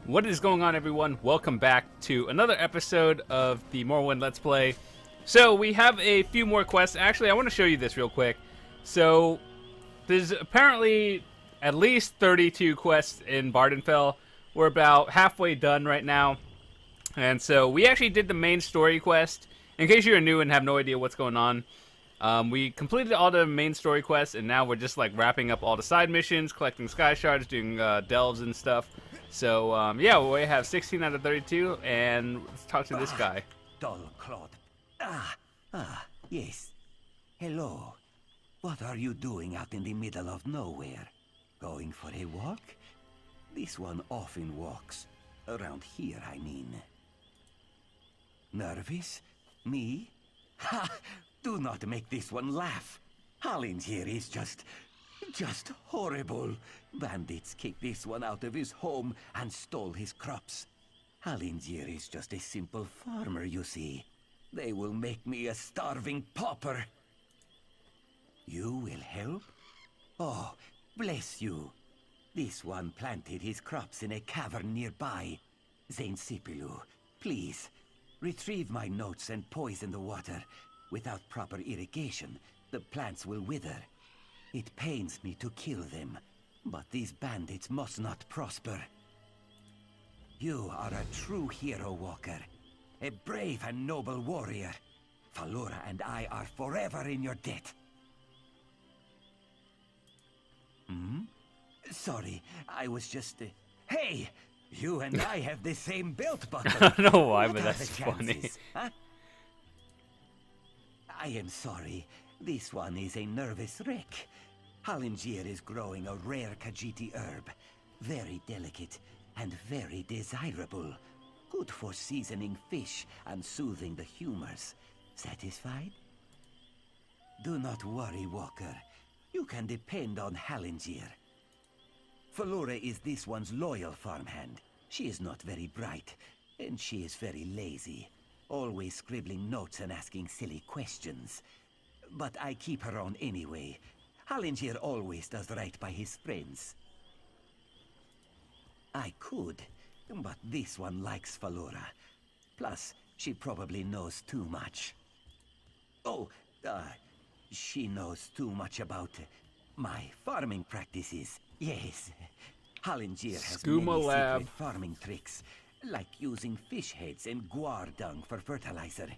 What is going on, everyone? Welcome back to another episode of the Morrowind Let's Play. So we have a few more quests. Actually, I want to show you this real quick. So there's apparently at least 32 quests in Vvardenfell. We're about halfway done right now. And so we actually did the main story quest. In case you're new and have no idea what's going on, we completed all the main story quests, and now we're just like wrapping up all the side missions, collecting sky shards, doing delves and stuff. So yeah, we have 16 out of 32, and let's talk to this guy. Dull clod. Yes. Hello. What are you doing out in the middle of nowhere? Going for a walk? This one often walks. Around here, I mean. Nervous? Me? Ha! Do not make this one laugh. Hallin here is just horrible. Bandits kicked this one out of his home and stole his crops. Hallingier is just a simple farmer, you see. They will make me a starving pauper. You will help? Oh, bless you. This one planted his crops in a cavern nearby. Zainsipilu, please, retrieve my notes and poison the water. Without proper irrigation, the plants will wither. It pains me to kill them, but these bandits must not prosper. You are a true hero, Walker. A brave and noble warrior. Falora and I are forever in your debt. Sorry, I was just... Hey! You and I have the same belt buckle. I don't know why, What but are that's the funny. chances, huh? I am sorry. This one is a nervous wreck. Hallingier is growing a rare Khajiiti herb. Very delicate and very desirable. Good for seasoning fish and soothing the humors. Satisfied? Do not worry, Walker. You can depend on Hallingier. Falora is this one's loyal farmhand. She is not very bright, and she is very lazy. Always scribbling notes and asking silly questions. But I keep her on anyway. Hallingier always does right by his friends. I could, but this one likes Falora. Plus, she probably knows too much. Oh, she knows too much about my farming practices. Yes, Hallingier has many secret farming tricks, like using fish heads and guar dung for fertilizer.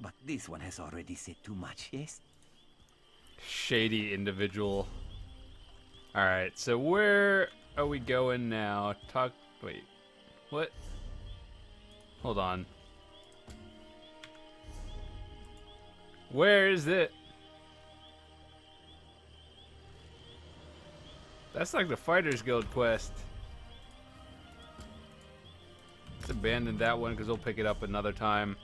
But this one has already said too much, yes? Shady individual. Alright, so where are we going now? Wait. What? Hold on. Where is it? That's like the Fighters Guild quest. Let's abandon that one because we'll pick it up another time.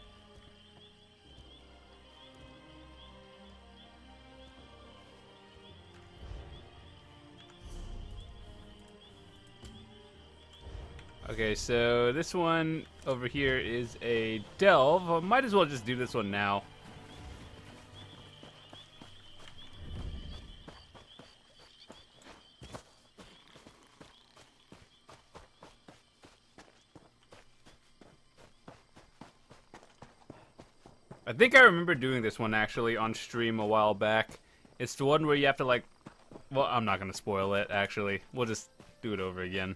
Okay, so this one over here is a delve. I might as well just do this one now. I think I remember doing this one actually on stream a while back. It's the one where you have to like... Well, I'm not going to spoil it actually. We'll just do it over again.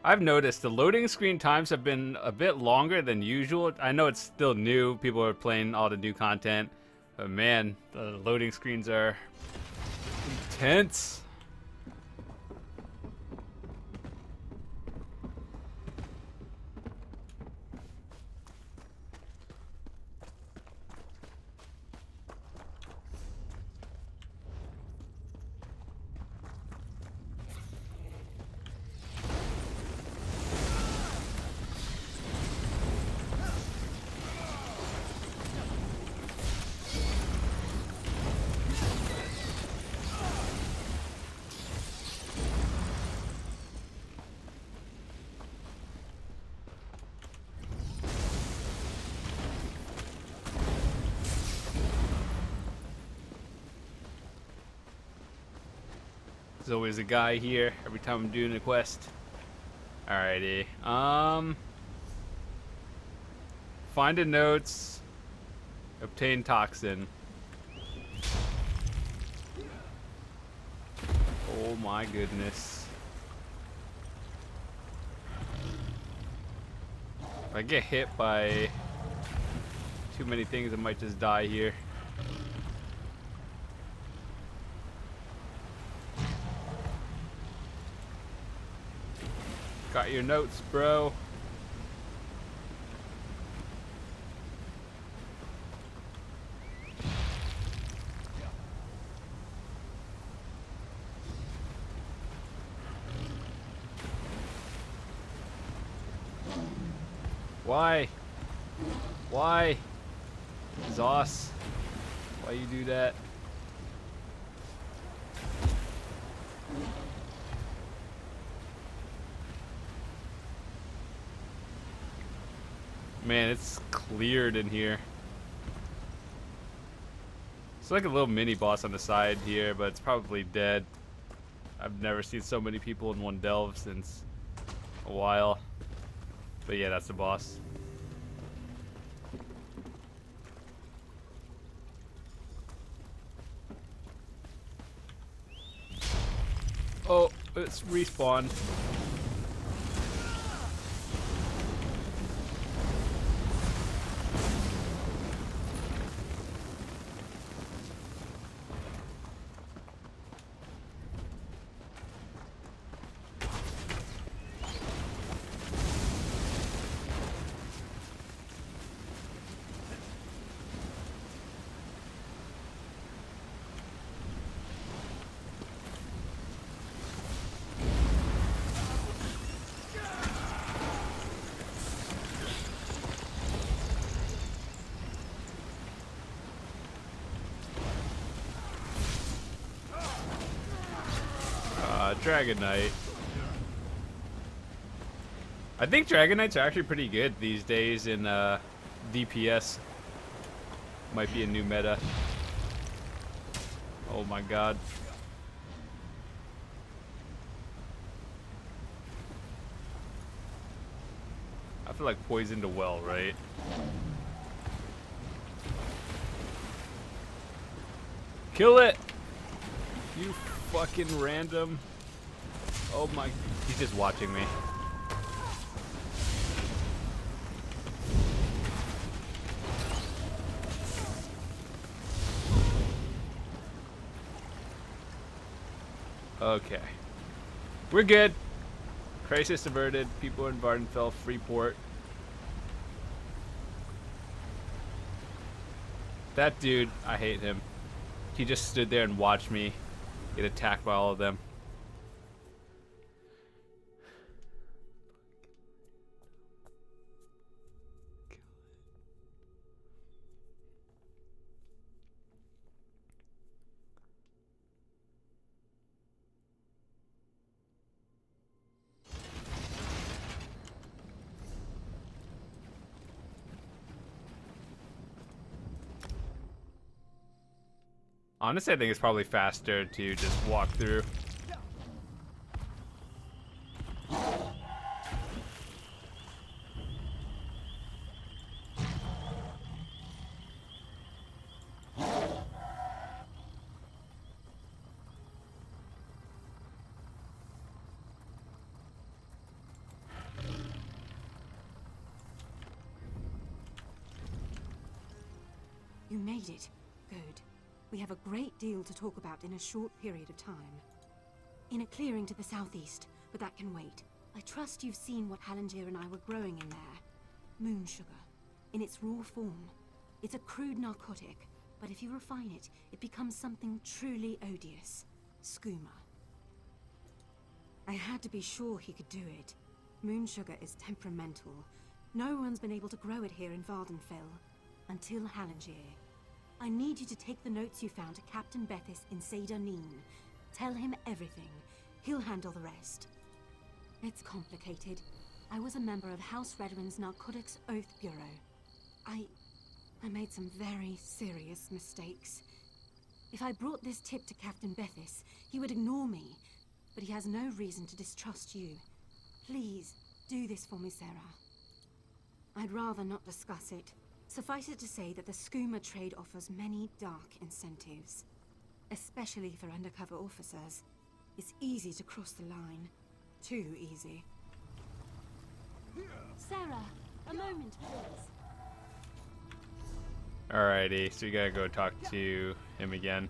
I've noticed the loading screen times have been a bit longer than usual. I know it's still new. People are playing all the new content. But man, the loading screens are intense. There's always a guy here every time I'm doing a quest. Alrighty. Find the notes. Obtain toxin. Oh my goodness. If I get hit by too many things, I might just die here. Got your notes, bro. Why? Why? Zos. Why you do that? Man, it's cleared in here. It's like a little mini boss on the side here, but it's probably dead. I've never seen so many people in one delve since a while. But yeah, that's the boss. Oh, it's respawned. Dragon Knight. I think Dragon Knights are actually pretty good these days in DPS. Might be a new meta. Oh my god. I feel like poisoned a well, right? Kill it! You fucking random. Oh my, he's just watching me. Okay. We're good. Crisis averted. People in Vvardenfell, Freeport. That dude, I hate him. He just stood there and watched me get attacked by all of them. Honestly, I think it's probably faster to just walk through. You made it. Good. We have a great deal to talk about in a short period of time. In a clearing to the southeast, but that can wait. I trust you've seen what Hallendir and I were growing in there. Moon sugar. In its raw form. It's a crude narcotic, but if you refine it, it becomes something truly odious. Skooma. I had to be sure he could do it. Moon sugar is temperamental. No one's been able to grow it here in Vvardenfell. Until Hallendir. I need you to take the notes you found to Captain Bethis in Seyda Neen. Tell him everything. He'll handle the rest. It's complicated. I was a member of House Redwin's Narcotics Oath Bureau. I made some very serious mistakes. If I brought this tip to Captain Bethis, he would ignore me, but he has no reason to distrust you. Please, do this for me, Sarah. I'd rather not discuss it. Suffice it to say that the skooma trade offers many dark incentives, especially for undercover officers. It's easy to cross the line. Too easy. Sarah, a moment, please. Alrighty, so we gotta go talk to him again.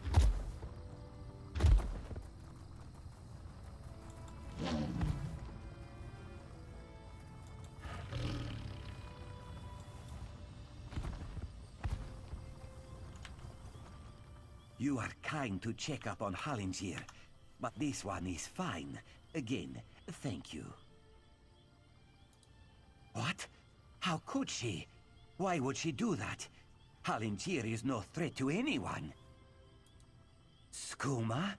You are kind to check up on Hallingier, but this one is fine. Again, thank you. What? How could she? Why would she do that? Hallingier is no threat to anyone. Skooma?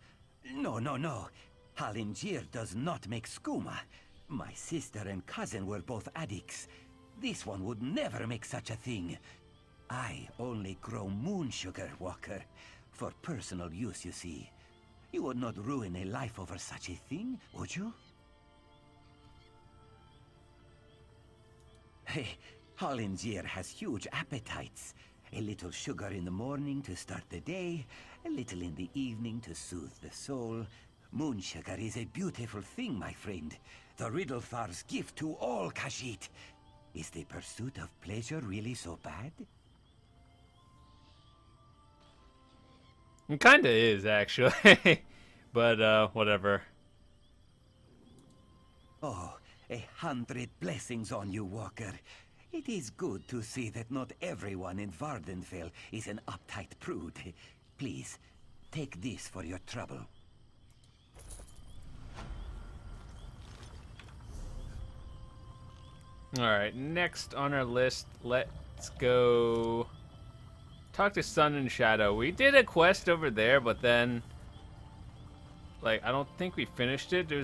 No, no, no. Hallingier does not make skooma. My sister and cousin were both addicts. This one would never make such a thing. I only grow moon sugar, Walker. For personal use, you see. You would not ruin a life over such a thing, would you? Hey, Hallingier has huge appetites. A little sugar in the morning to start the day, a little in the evening to soothe the soul. Moon sugar is a beautiful thing, my friend. The Riddlethar's gift to all Khajiit. Is the pursuit of pleasure really so bad? It kinda is, actually. But, whatever. Oh, 100 blessings on you, Walker. It is good to see that not everyone in Vvardenfell is an uptight prude. Please, take this for your trouble. Alright, next on our list, let's go talk to Sun and Shadow. We did a quest over there, but then, like, I don't think we finished it. It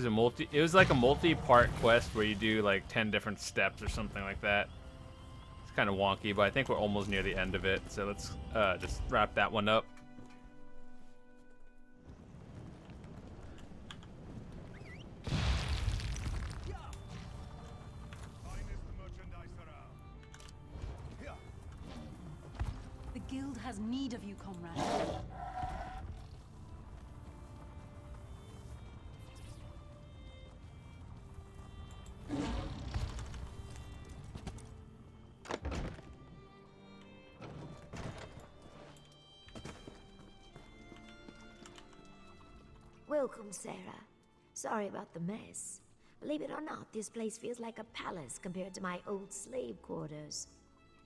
was like a multi-part quest where you do like 10 different steps or something like that. It's kind of wonky, but I think we're almost near the end of it. So let's just wrap that one up. The guild has need of you, comrade. Welcome, Sarah. Sorry about the mess. Believe it or not, this place feels like a palace compared to my old slave quarters.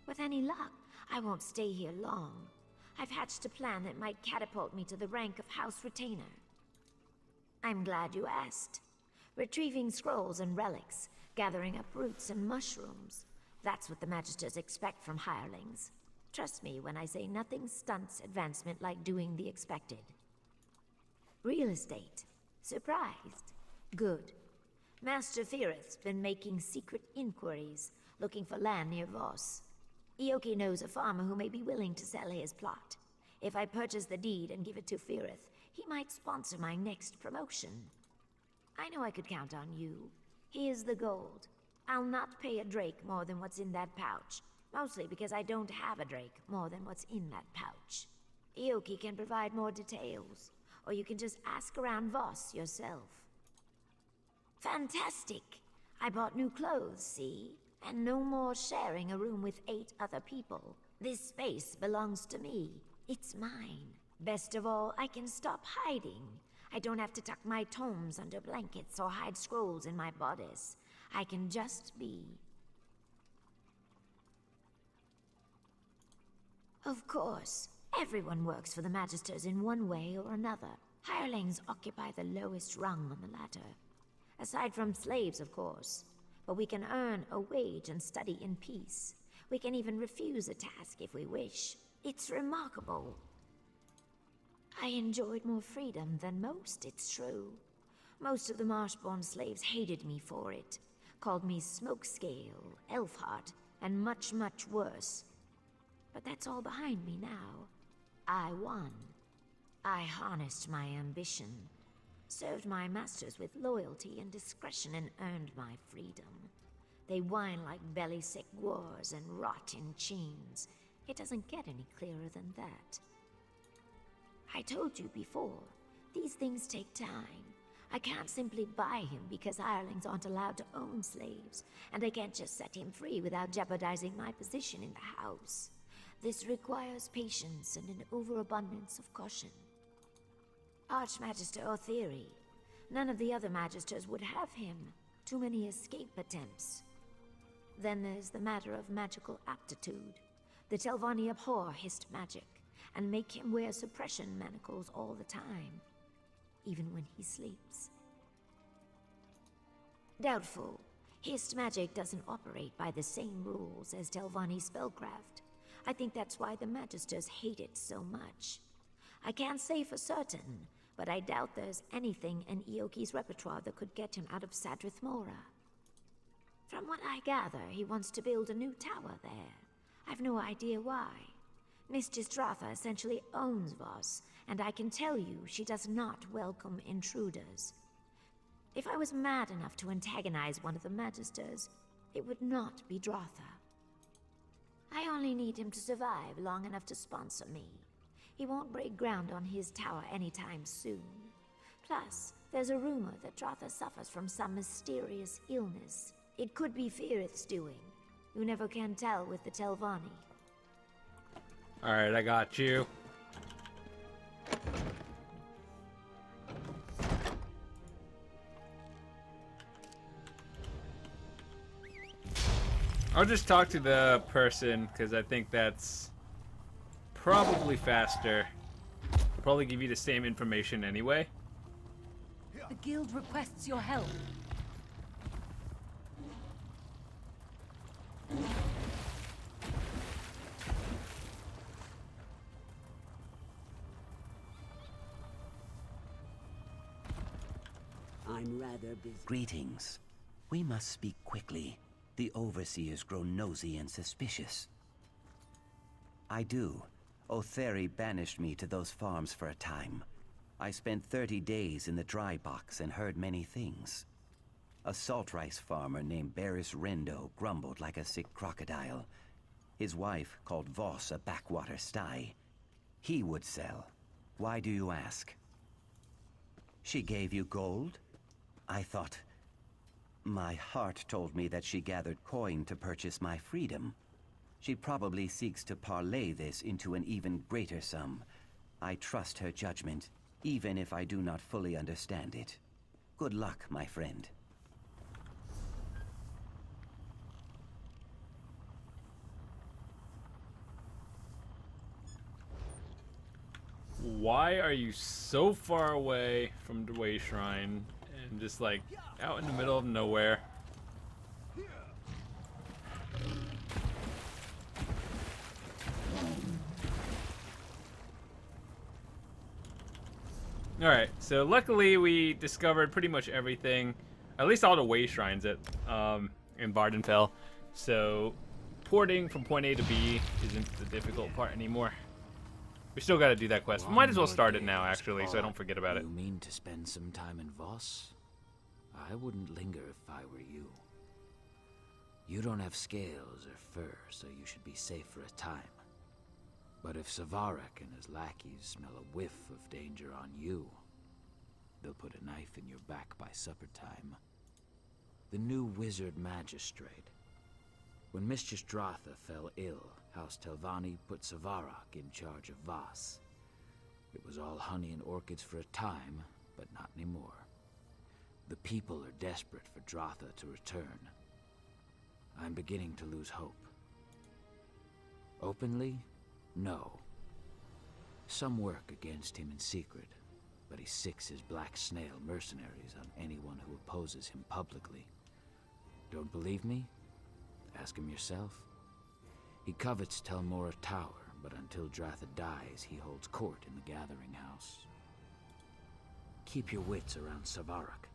With any luck, I won't stay here long. I've hatched a plan that might catapult me to the rank of House Retainer. I'm glad you asked. Retrieving scrolls and relics, gathering up roots and mushrooms. That's what the Magisters expect from hirelings. Trust me when I say nothing stunts advancement like doing the expected. Real estate. Surprised? Good. Master Firith's been making secret inquiries, looking for land near Voss. Ioki knows a farmer who may be willing to sell his plot. If I purchase the deed and give it to Firith, he might sponsor my next promotion. I know I could count on you. Here's the gold. I'll not pay a drake more than what's in that pouch, mostly because I don't have a drake more than what's in that pouch. Ioki can provide more details, or you can just ask around Voss yourself. Fantastic! I bought new clothes, see? And no more sharing a room with 8 other people. This space belongs to me. It's mine. Best of all, I can stop hiding. I don't have to tuck my tomes under blankets or hide scrolls in my bodice. I can just be. Of course, everyone works for the Magisters in one way or another. Hirelings occupy the lowest rung on the ladder. Aside from slaves, of course. But we can earn a wage and study in peace. We can even refuse a task if we wish. It's remarkable. I enjoyed more freedom than most, it's true. Most of the Marshborn slaves hated me for it. Called me Smokescale, Elfheart, and much, much worse. But that's all behind me now. I won. I harnessed my ambition. Served my masters with loyalty and discretion and earned my freedom. They whine like belly-sick wars and rot in chains. It doesn't get any clearer than that. I told you before, these things take time. I can't simply buy him because hirelings aren't allowed to own slaves, and I can't just set him free without jeopardizing my position in the house. This requires patience and an overabundance of caution. Archmagister Otheri. None of the other magisters would have him. Too many escape attempts. Then there's the matter of magical aptitude. The Telvanni abhor hist magic, and make him wear suppression manacles all the time, even when he sleeps. Doubtful. Hist magic doesn't operate by the same rules as Telvanni spellcraft. I think that's why the Magisters hate it so much. I can't say for certain, but I doubt there's anything in Ioki's repertoire that could get him out of Sadrith Mora. From what I gather, he wants to build a new tower there. I've no idea why. Mistress Dratha essentially owns Voss, and I can tell you she does not welcome intruders. If I was mad enough to antagonize one of the Magisters, it would not be Dratha. I only need him to survive long enough to sponsor me. He won't break ground on his tower anytime soon. Plus, there's a rumor that Dratha suffers from some mysterious illness. It could be Firith's doing. You never can tell with the Telvanni. Alright, I got you. I'll just talk to the person, because I think that's probably faster. I'll probably give you the same information anyway. The guild requests your help. I'm rather busy. Greetings. We must speak quickly. The overseers grow nosy and suspicious. I do. Otheri banished me to those farms for a time. I spent 30 days in the dry box and heard many things. A salt rice farmer named Barris Rendo grumbled like a sick crocodile. His wife called Voss a backwater sty. He would sell. Why do you ask? She gave you gold? I thought... My heart told me that she gathered coin to purchase my freedom. She probably seeks to parlay this into an even greater sum. I trust her judgment, even if I do not fully understand it. Good luck, my friend. Why are you so far away from the Way Shrine and just like out in the middle of nowhere? Alright, so luckily we discovered pretty much everything, at least all the Way Shrines in Vvardenfell. So porting from point A to B isn't the difficult part anymore. We still gotta do that quest. We might as well start it now, actually, so I don't forget about it. You mean to spend some time in Voss? I wouldn't linger if I were you. You don't have scales or fur, so you should be safe for a time. But if Savarak and his lackeys smell a whiff of danger on you, they'll put a knife in your back by supper time. The new wizard magistrate. When Mistress Dratha fell ill, House Telvanni put Savarak in charge of Voss. It was all honey and orchids for a time, but not anymore. The people are desperate for Dratha to return. I'm beginning to lose hope. Openly? No. Some work against him in secret, but he sicks his black snail mercenaries on anyone who opposes him publicly. Don't believe me? Ask him yourself. He covets Tel Mora Tower, but until Dratha dies, he holds court in the Gathering House. Keep your wits around Savarak.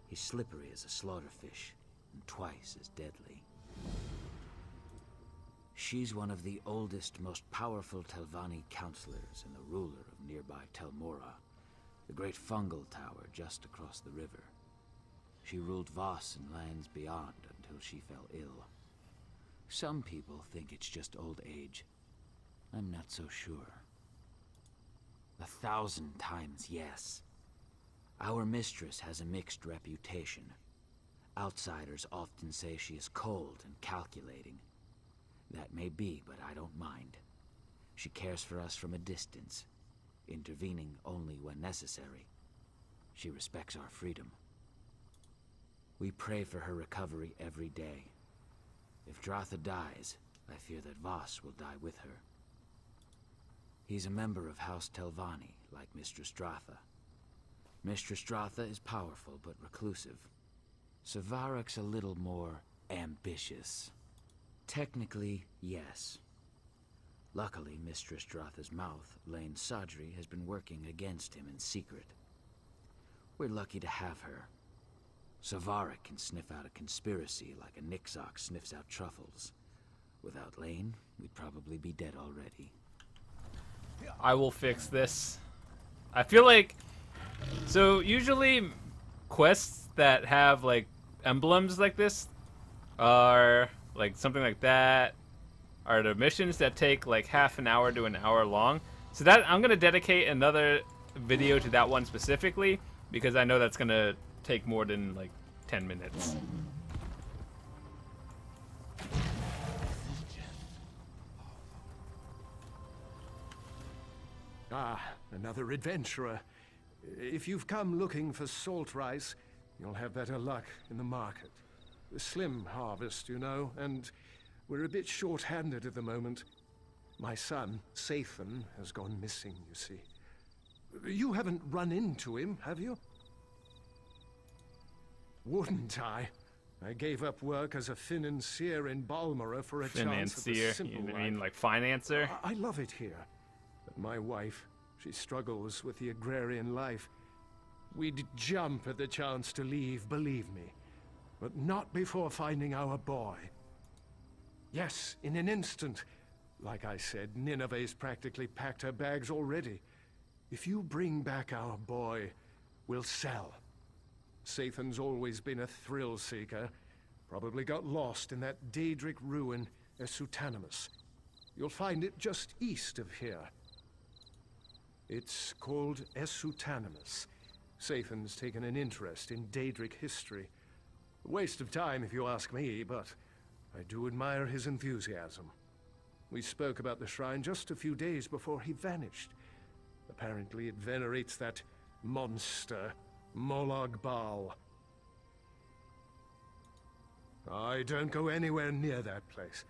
He's slippery as a slaughterfish, and twice as deadly. She's one of the oldest, most powerful Telvanni counselors and the ruler of nearby Tel Mora. the great fungal tower just across the river. She ruled Voss and lands beyond until she fell ill. Some people think it's just old age. I'm not so sure. 1,000 times yes. Our mistress has a mixed reputation. Outsiders often say she is cold and calculating. That may be, but I don't mind. She cares for us from a distance, intervening only when necessary. She respects our freedom. We pray for her recovery every day. If Dratha dies, I fear that Voss will die with her. He's a member of House Telvanni, like Mistress Dratha. Mistress Dratha is powerful but reclusive. Savarek's a little more ambitious. Technically, yes. Luckily, Mistress Dratha's mouth, Lane Sadri, has been working against him in secret. We're lucky to have her. Savarek can sniff out a conspiracy like a Nixox sniffs out truffles. Without Lane, we'd probably be dead already. I will fix this. I feel like... So, usually, quests that have, like, emblems like this are, like, something like that, are the missions that take, like, half an hour to an hour long. So that, I'm going to dedicate another video to that one specifically, because I know that's going to take more than, like, 10 minutes. Ah, another adventurer. If you've come looking for salt rice, you'll have better luck in the market. A slim harvest, you know, and we're a bit short-handed at the moment. My son, Sathan, has gone missing, you see. You haven't run into him, have you? Wouldn't I? I gave up work as a financier in Balmora for a chance at the simple life. You mean like financer? I love it here. But my wife, she struggles with the agrarian life. We'd jump at the chance to leave, believe me. But not before finding our boy. Yes, in an instant. Like I said, Nineveh's practically packed her bags already. If you bring back our boy, we'll sell. Sathan's always been a thrill-seeker. Probably got lost in that Daedric ruin, Esutanimus. You'll find it just east of here. It's called Esutanimus. Sathan's taken an interest in Daedric history. A waste of time if you ask me, but I do admire his enthusiasm. We spoke about the shrine just a few days before he vanished. Apparently it venerates that monster, Molag Bal. I don't go anywhere near that place.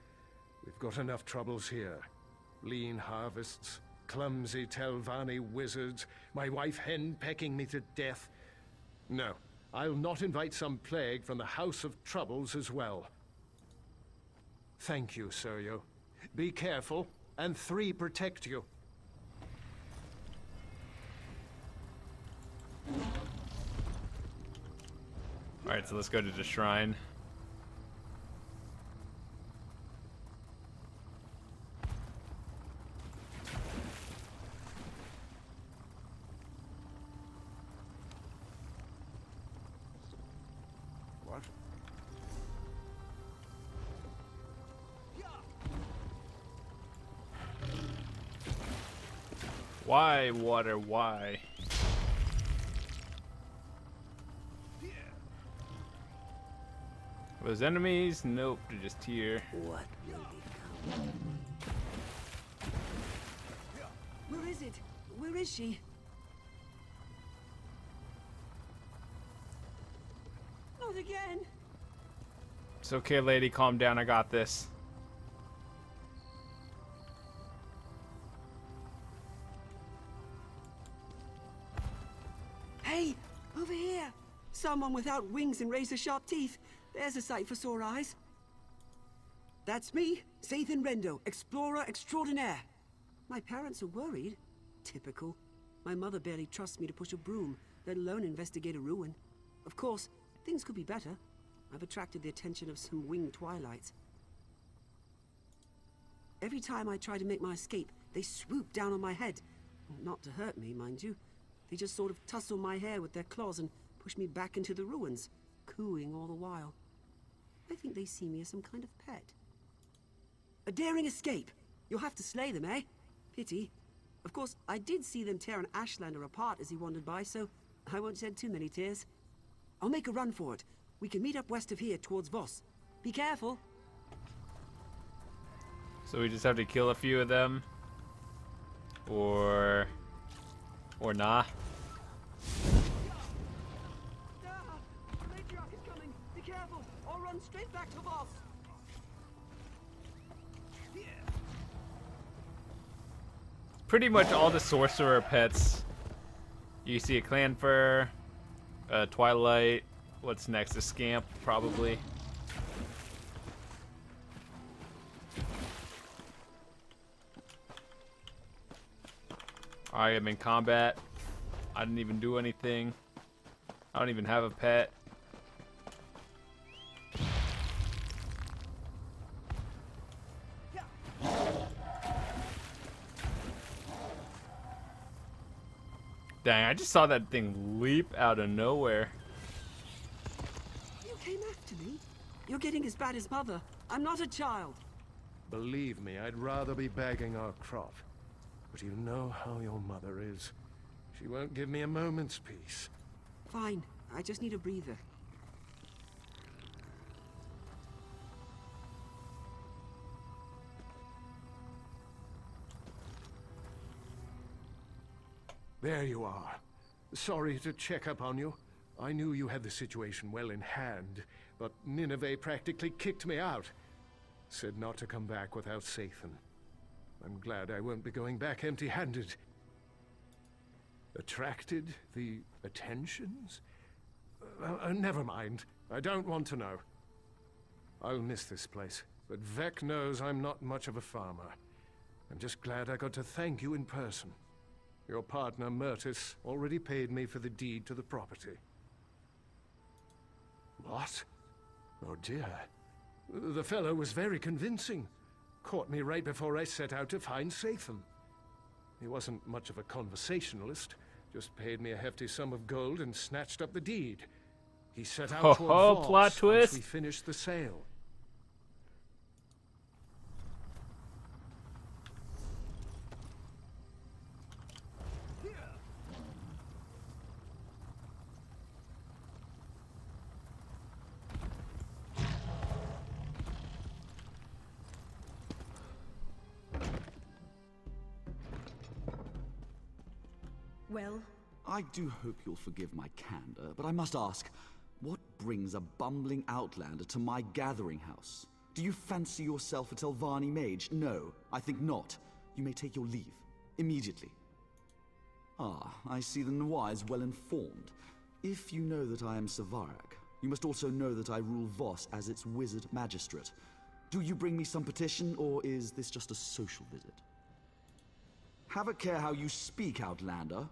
We've got enough troubles here. Lean harvests, clumsy Telvanni wizards, my wife hen pecking me to death. No, I'll not invite some plague from the House of Troubles as well. Thank you, Seryo. Be careful, and 3 protect you. Alright, so let's go to the shrine. What? Why, water, why? Those enemies? Nope, they're just here. What will become? Where is it? Where is she? Not again. It's okay, lady. Calm down. I got this. Hey, over here. Someone without wings and razor-sharp teeth. There's a sight for sore eyes. That's me, Sathan Rendo, explorer extraordinaire. My parents are worried. Typical. My mother barely trusts me to push a broom, let alone investigate a ruin. Of course, things could be better. I've attracted the attention of some winged twilights. Every time I try to make my escape, they swoop down on my head. Not to hurt me, mind you. They just sort of tussle my hair with their claws and push me back into the ruins, cooing all the while. I think they see me as some kind of pet. A daring escape! You'll have to slay them, eh? Pity. Of course, I did see them tear an Ashlander apart as he wandered by, so I won't shed too many tears. I'll make a run for it. We can meet up west of here towards Voss. Be careful. So we just have to kill a few of them, or nah. The matriarch is coming. Be careful. I'll run straight back to Voss. Pretty much all the sorcerer pets. You see a Clanfur, a Twilight. What's next? A Scamp, probably. I am in combat. I didn't even do anything. I don't even have a pet. Dang, I just saw that thing leap out of nowhere. You came after me? You're getting as bad as Mother. I'm not a child. Believe me, I'd rather be bagging our crop. But you know how your mother is. She won't give me a moment's peace. Fine. I just need a breather. There you are. Sorry to check up on you. I knew you had the situation well in hand, but Nineveh practically kicked me out. Said not to come back without Sathan. I'm glad I won't be going back empty-handed. Attracted the attentions? Never mind. I don't want to know. I'll miss this place, but Vec knows I'm not much of a farmer. I'm just glad I got to thank you in person. Your partner, Myrtis, already paid me for the deed to the property. What? Oh dear. The fellow was very convincing. Caught me right before I set out to find Sathan. He wasn't much of a conversationalist, just paid me a hefty sum of gold and snatched up the deed. He set out toward Voss plot twist. once we finished the sale. Well, I do hope you'll forgive my candor, but I must ask, what brings a bumbling outlander to my gathering house? Do you fancy yourself a Telvanni mage? No, I think not. You may take your leave. Immediately. Ah, I see the Noir is well informed. If you know that I am Savarak, you must also know that I rule Voss as its wizard magistrate. Do you bring me some petition, or is this just a social visit? Have a care how you speak, outlander.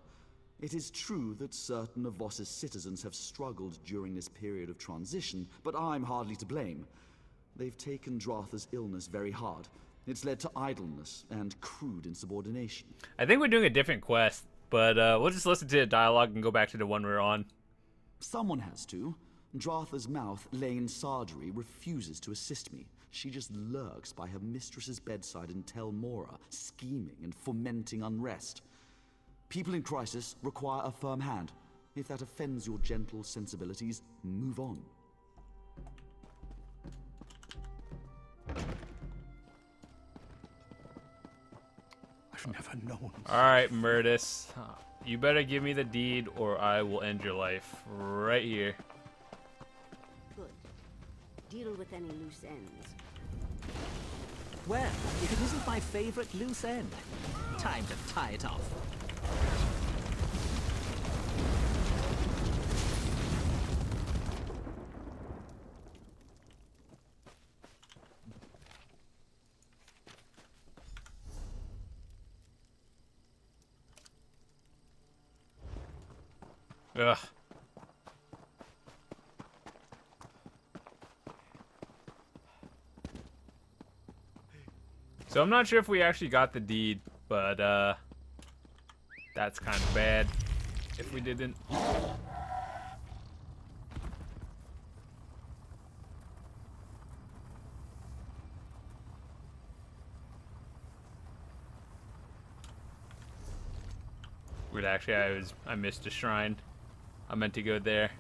It is true that certain of Voss's citizens have struggled during this period of transition, but I'm hardly to blame. They've taken Dratha's illness very hard. It's led to idleness and crude insubordination. I think we're doing a different quest, but we'll just listen to the dialogue and go back to the one we're on. Someone has to. Dratha's mouth, Lane Sargery, refuses to assist me. She just lurks by her mistress's bedside in Tel Mora, scheming and fomenting unrest. People in crisis require a firm hand. If that offends your gentle sensibilities, move on. I've never known. Alright, Myrtis. You better give me the deed or I will end your life. Right here. Good. Deal with any loose ends. Well, if it isn't my favorite loose end, time to tie it off. Ugh. So I'm not sure if we actually got the deed, but that's kind of bad. if we didn't. Weird, actually, I missed a shrine. I meant to go there.